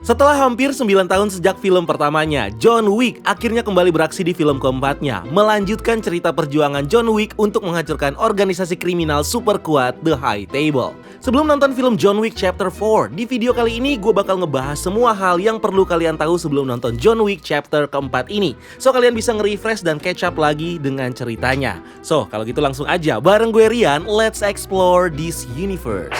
Setelah hampir 9 tahun sejak film pertamanya, John Wick akhirnya kembali beraksi di film keempatnya, melanjutkan cerita perjuangan John Wick untuk menghancurkan organisasi kriminal super kuat The High Table. Sebelum nonton film John Wick Chapter 4, di video kali ini gue bakal ngebahas semua hal yang perlu kalian tahu sebelum nonton John Wick Chapter keempat ini. So kalian bisa nge-refresh dan catch up lagi dengan ceritanya. So kalau gitu langsung aja, bareng gue Rian, let's explore this universe.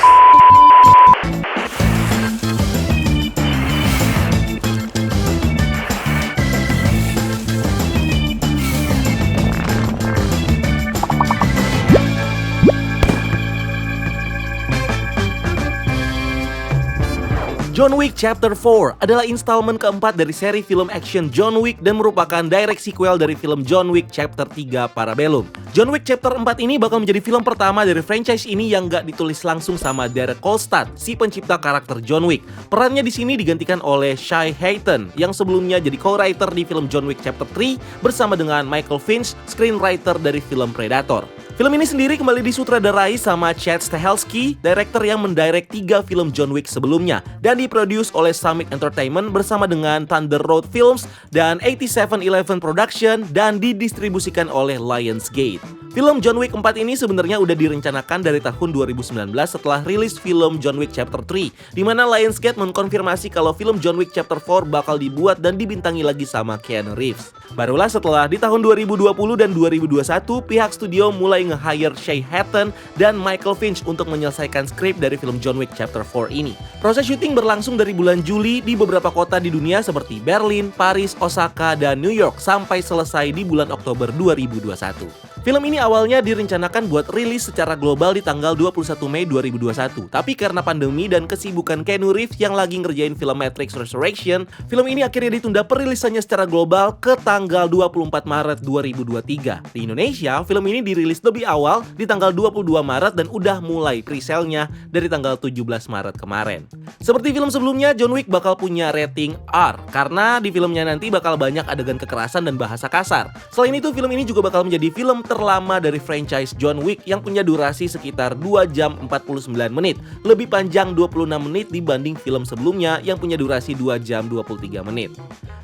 John Wick Chapter 4 adalah installment keempat dari seri film action John Wick dan merupakan direct sequel dari film John Wick Chapter 3 Parabellum. John Wick Chapter 4 ini bakal menjadi film pertama dari franchise ini yang gak ditulis langsung sama Derek Kolstad, si pencipta karakter John Wick. Perannya di sini digantikan oleh Shai Hayton yang sebelumnya jadi co-writer di film John Wick Chapter 3 bersama dengan Michael Finch, screenwriter dari film Predator. Film ini sendiri kembali disutradarai sama Chad Stahelski, director yang mendirect 3 film John Wick sebelumnya, dan diproduce oleh Summit Entertainment bersama dengan Thunder Road Films dan 8711 Production dan didistribusikan oleh Lionsgate. Film John Wick 4 ini sebenarnya udah direncanakan dari tahun 2019 setelah rilis film John Wick Chapter 3, di mana Lionsgate mengkonfirmasi kalau film John Wick Chapter 4 bakal dibuat dan dibintangi lagi sama Keanu Reeves. Barulah setelah di tahun 2020 dan 2021 pihak studio mulai nge-hire Shai Hayton dan Michael Finch untuk menyelesaikan skrip dari film John Wick Chapter 4 ini. Proses syuting berlangsung dari bulan Juli di beberapa kota di dunia seperti Berlin, Paris, Osaka, dan New York sampai selesai di bulan Oktober 2021. Film ini awalnya direncanakan buat rilis secara global di tanggal 21 Mei 2021. Tapi karena pandemi dan kesibukan Keanu Reeves yang lagi ngerjain film Matrix Resurrection, film ini akhirnya ditunda perilisannya secara global ke tanggal 24 Maret 2023. Di Indonesia, film ini dirilis lebih awal di tanggal 22 Maret dan udah mulai pre-sale-nya dari tanggal 17 Maret kemarin. Seperti film sebelumnya, John Wick bakal punya rating R karena di filmnya nanti bakal banyak adegan kekerasan dan bahasa kasar. Selain itu, film ini juga bakal menjadi film terlama dari franchise John Wick yang punya durasi sekitar 2 jam 49 menit, lebih panjang 26 menit dibanding film sebelumnya yang punya durasi 2 jam 23 menit.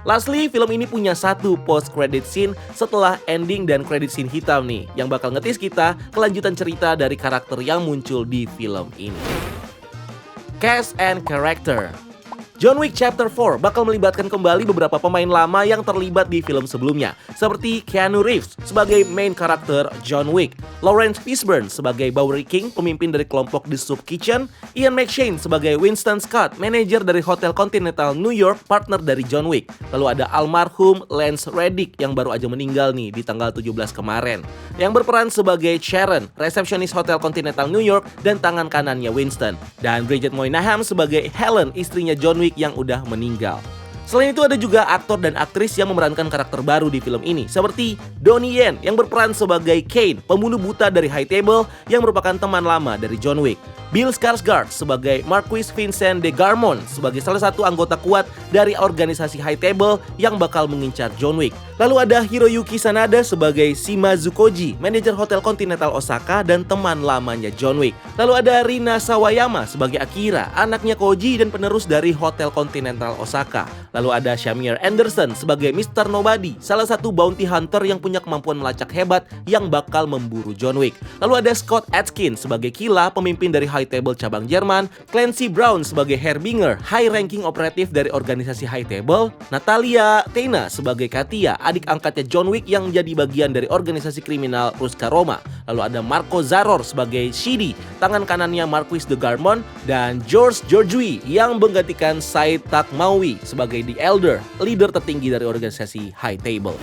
Lastly, film ini punya satu post-credit scene setelah ending dan credit scene hitam nih, yang bakal ngetis kita kelanjutan cerita dari karakter yang muncul di film ini. Cast and Character. John Wick Chapter 4 bakal melibatkan kembali beberapa pemain lama yang terlibat di film sebelumnya, seperti Keanu Reeves sebagai main karakter John Wick, Lawrence Fishburne sebagai Bowery King, pemimpin dari kelompok The Soup Kitchen, Ian McShane sebagai Winston Scott, manajer dari Hotel Continental New York, partner dari John Wick. Lalu ada almarhum Lance Reddick yang baru aja meninggal nih di tanggal 17 kemarin, yang berperan sebagai Sharon, resepsionis Hotel Continental New York dan tangan kanannya Winston, dan Bridget Moynihan sebagai Helen, istrinya John Wick yang udah meninggal. Selain itu ada juga aktor dan aktris yang memerankan karakter baru di film ini, seperti Donnie Yen yang berperan sebagai Kane, pembunuh buta dari High Table yang merupakan teman lama dari John Wick, Bill Skarsgård sebagai Marquis Vincent de Garmon sebagai salah satu anggota kuat dari organisasi High Table yang bakal mengincar John Wick. Lalu ada Hiroyuki Sanada sebagai Shimazu Koji, manajer Hotel Continental Osaka dan teman lamanya John Wick. Lalu ada Rina Sawayama sebagai Akira, anaknya Koji dan penerus dari Hotel Continental Osaka. Lalu ada Shamir Anderson sebagai Mr. Nobody, salah satu bounty hunter yang punya kemampuan melacak hebat yang bakal memburu John Wick. Lalu ada Scott Adkins sebagai Killa, pemimpin dari High Table cabang Jerman, Clancy Brown sebagai Herbinger, high-ranking operatif dari organisasi High Table, Natalia Tena sebagai Katia, adik angkatnya John Wick yang jadi bagian dari organisasi kriminal Ruska Roma. Lalu ada Marco Zaror sebagai Shidi, tangan kanannya Marquis de Garmon, dan George Georgiou yang menggantikan Said Takmawi sebagai The Elder, leader tertinggi dari organisasi High Table.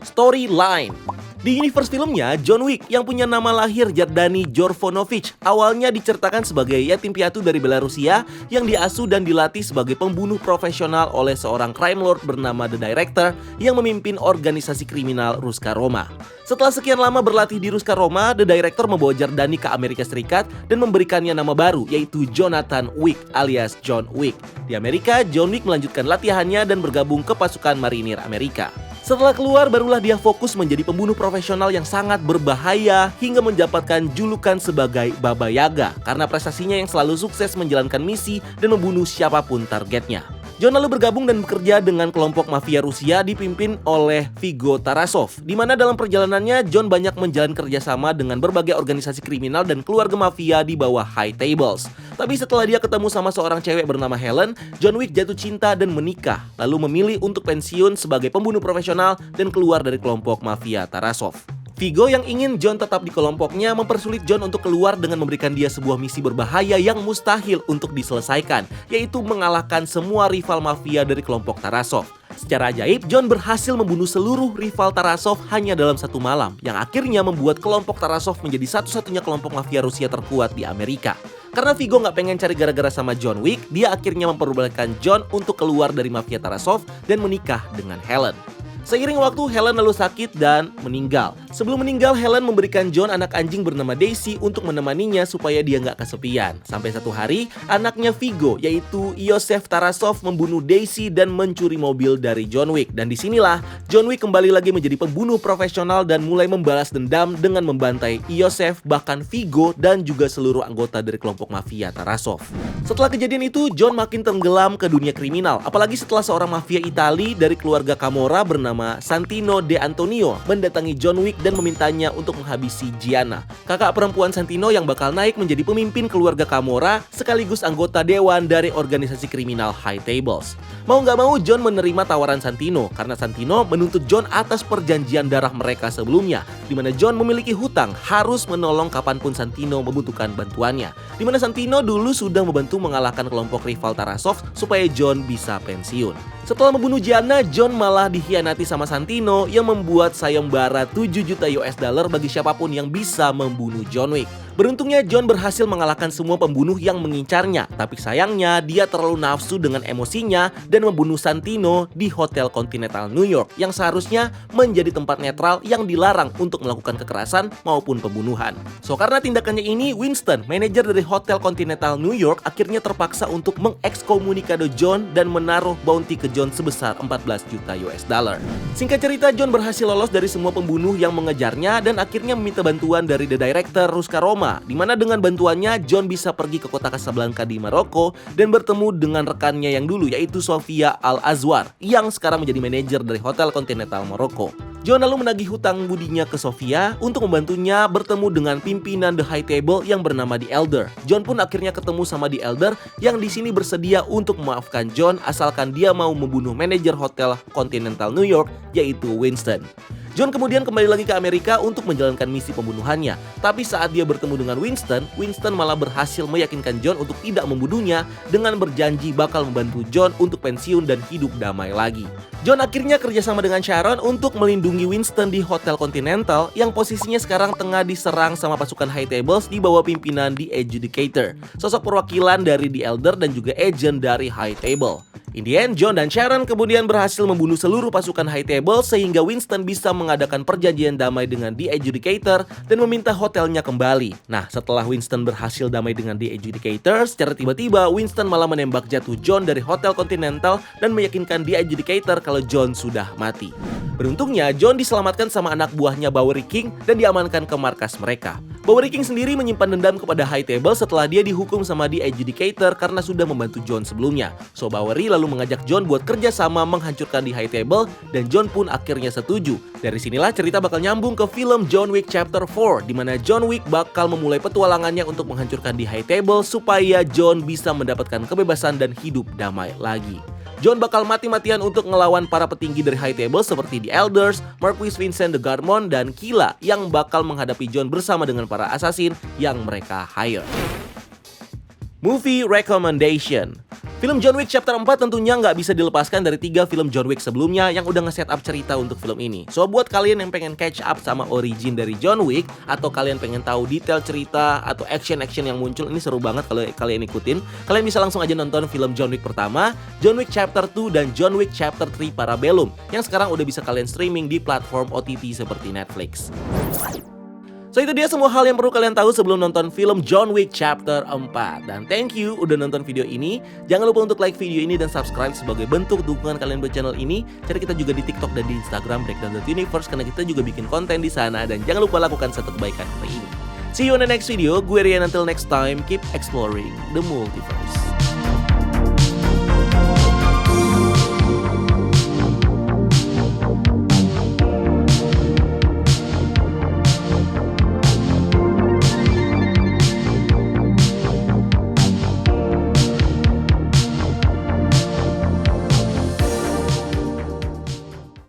Storyline. Di universe filmnya, John Wick yang punya nama lahir Jardani Jorvonovich awalnya diceritakan sebagai yatim piatu dari Belarusia yang diasuh dan dilatih sebagai pembunuh profesional oleh seorang crime lord bernama The Director yang memimpin organisasi kriminal Ruska Roma. Setelah sekian lama berlatih di Ruska Roma, The Director membawa Jardani ke Amerika Serikat dan memberikannya nama baru yaitu Jonathan Wick alias John Wick. Di Amerika, John Wick melanjutkan latihannya dan bergabung ke pasukan marinir Amerika. Setelah keluar, barulah dia fokus menjadi pembunuh profesional yang sangat berbahaya hingga mendapatkan julukan sebagai Baba Yaga karena prestasinya yang selalu sukses menjalankan misi dan membunuh siapapun targetnya. John lalu bergabung dan bekerja dengan kelompok mafia Rusia dipimpin oleh Vigo Tarasov, di mana dalam perjalanannya John banyak menjalin kerjasama dengan berbagai organisasi kriminal dan keluarga mafia di bawah High Tables. Tapi setelah dia ketemu sama seorang cewek bernama Helen, John Wick jatuh cinta dan menikah, lalu memilih untuk pensiun sebagai pembunuh profesional dan keluar dari kelompok mafia Tarasov. Vigo yang ingin John tetap di kelompoknya mempersulit John untuk keluar dengan memberikan dia sebuah misi berbahaya yang mustahil untuk diselesaikan, yaitu mengalahkan semua rival mafia dari kelompok Tarasov. Secara ajaib, John berhasil membunuh seluruh rival Tarasov hanya dalam satu malam, yang akhirnya membuat kelompok Tarasov menjadi satu-satunya kelompok mafia Rusia terkuat di Amerika. Karena Vigo nggak pengen cari gara-gara sama John Wick, dia akhirnya memperbolehkan John untuk keluar dari mafia Tarasov dan menikah dengan Helen. Seiring waktu, Helen lalu sakit dan meninggal. Sebelum meninggal, Helen memberikan John anak anjing bernama Daisy untuk menemaninya supaya dia nggak kesepian. Sampai satu hari, anaknya Vigo, yaitu Yosef Tarasov, membunuh Daisy dan mencuri mobil dari John Wick. Dan disinilah, John Wick kembali lagi menjadi pembunuh profesional dan mulai membalas dendam dengan membantai Yosef, bahkan Vigo, dan juga seluruh anggota dari kelompok mafia Tarasov. Setelah kejadian itu, John makin tenggelam ke dunia kriminal. Apalagi setelah seorang mafia Itali dari keluarga Camorra bernama Santino De Antonio mendatangi John Wick dan memintanya untuk menghabisi Gianna, kakak perempuan Santino yang bakal naik menjadi pemimpin keluarga Camorra sekaligus anggota dewan dari organisasi kriminal High Tables. Mau nggak mau, John menerima tawaran Santino karena Santino menuntut John atas perjanjian darah mereka sebelumnya, di mana John memiliki hutang harus menolong kapanpun Santino membutuhkan bantuannya, di mana Santino dulu sudah membantu mengalahkan kelompok rival Tarasov supaya John bisa pensiun. Setelah membunuh Gianna, John malah dikhianati sama Santino yang membuat sayembara 7 juta US dollar bagi siapapun yang bisa membunuh John Wick. Beruntungnya John berhasil mengalahkan semua pembunuh yang mengincarnya, tapi sayangnya dia terlalu nafsu dengan emosinya dan membunuh Santino di Hotel Continental New York yang seharusnya menjadi tempat netral yang dilarang untuk melakukan kekerasan maupun pembunuhan. So karena tindakannya ini, Winston, manajer dari Hotel Continental New York, akhirnya terpaksa untuk mengekskomunikado John dan menaruh bounty ke John sebesar 14 juta US dollar. Singkat cerita, John berhasil lolos dari semua pembunuh yang mengejarnya dan akhirnya meminta bantuan dari the director Ruska Roma, di mana dengan bantuannya John bisa pergi ke kota Casablanca di Maroko dan bertemu dengan rekannya yang dulu, yaitu Sofia Al-Azwar yang sekarang menjadi manajer dari Hotel Continental Maroko. John lalu menagih hutang budinya ke Sofia untuk membantunya bertemu dengan pimpinan The High Table yang bernama The Elder. John pun akhirnya ketemu sama The Elder yang di sini bersedia untuk memaafkan John asalkan dia mau membunuh manajer Hotel Continental New York, yaitu Winston. John kemudian kembali lagi ke Amerika untuk menjalankan misi pembunuhannya. Tapi saat dia bertemu dengan Winston, Winston malah berhasil meyakinkan John untuk tidak membunuhnya dengan berjanji bakal membantu John untuk pensiun dan hidup damai lagi. John akhirnya kerjasama dengan Sharon untuk melindungi Winston di Hotel Continental yang posisinya sekarang tengah diserang sama pasukan High Tables di bawah pimpinan The Adjudicator, sosok perwakilan dari The Elder dan juga agent dari High Table. In the end, John dan Sharon kemudian berhasil membunuh seluruh pasukan High Table sehingga Winston bisa mengadakan perjanjian damai dengan The Adjudicator dan meminta hotelnya kembali. Nah, setelah Winston berhasil damai dengan The Adjudicator, secara tiba-tiba Winston malah menembak jatuh John dari Hotel Continental dan meyakinkan The Adjudicator kalau John sudah mati. Beruntungnya, John diselamatkan sama anak buahnya Bowery King dan diamankan ke markas mereka. Bowery King sendiri menyimpan dendam kepada High Table setelah dia dihukum sama The Adjudicator karena sudah membantu John sebelumnya. So Bowery lalu mengajak John buat kerja sama menghancurkan The High Table dan John pun akhirnya setuju. Dari sinilah cerita bakal nyambung ke film John Wick Chapter 4 di mana John Wick bakal memulai petualangannya untuk menghancurkan The High Table supaya John bisa mendapatkan kebebasan dan hidup damai lagi. John bakal mati-matian untuk ngelawan para petinggi dari High Table seperti The Elders, Marquis Vincent de Gramont, dan Killa yang bakal menghadapi John bersama dengan para assassin yang mereka hire. Movie Recommendation. Film John Wick Chapter 4 tentunya nggak bisa dilepaskan dari 3 film John Wick sebelumnya yang udah nge-set up cerita untuk film ini. So buat kalian yang pengen catch up sama origin dari John Wick, atau kalian pengen tahu detail cerita atau action-action yang muncul, ini seru banget kalau kalian ikutin. Kalian bisa langsung aja nonton film John Wick pertama, John Wick Chapter 2, dan John Wick Chapter 3 Parabellum yang sekarang udah bisa kalian streaming di platform OTT seperti Netflix. So itu dia semua hal yang perlu kalian tahu sebelum nonton film John Wick Chapter 4. Dan thank you udah nonton video ini. Jangan lupa untuk like video ini dan subscribe sebagai bentuk dukungan kalian buat channel ini. Cari kita juga di TikTok dan di Instagram Breakdown.Universe karena kita juga bikin konten di sana. Dan jangan lupa lakukan satu kebaikan hari ini. See you on the next video. Gue Rian, until next time, keep exploring the multiverse.